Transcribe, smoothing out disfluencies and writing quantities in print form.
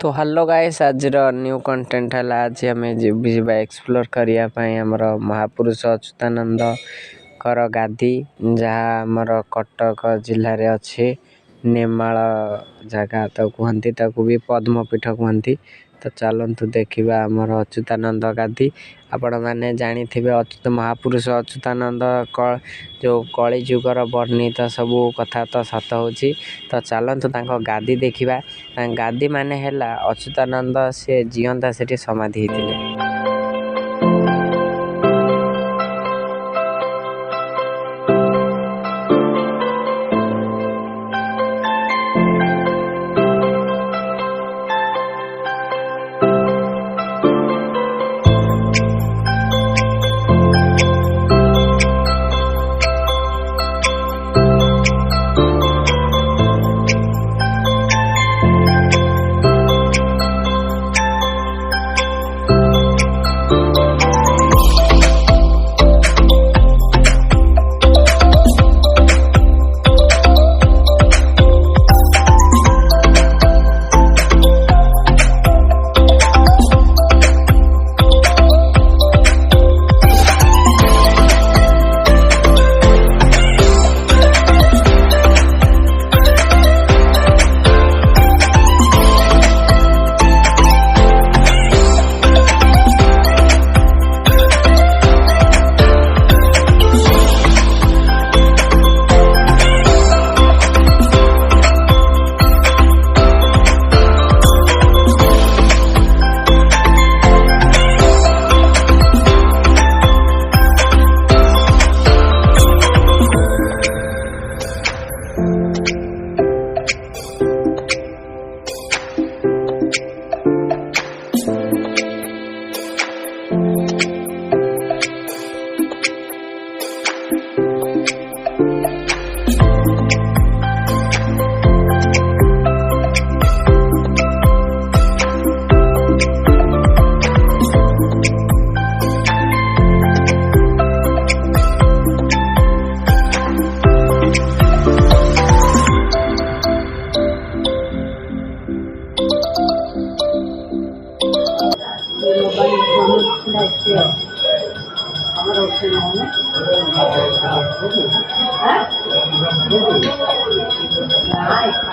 तो hello guys आज new content है आज आम जा एक्सप्लोर करने आमर महापुरुष अच्युतानंद कर गादी जहाँ आमर कटक जिले में अच्छे नेमाला जगह तो कहती भी पद्मपीठ कहती। तो चलतु देखा आमर अच्युतानंद गादी आपण मैंने जानी अच्युत महापुरुष अच्युतानंद जो कली जुगर वर्णित सबू कथा तो सत हो। तो चलतु गादी देखा गादी माने हैला अच्युतानंद से जीवंता से समाधि होते।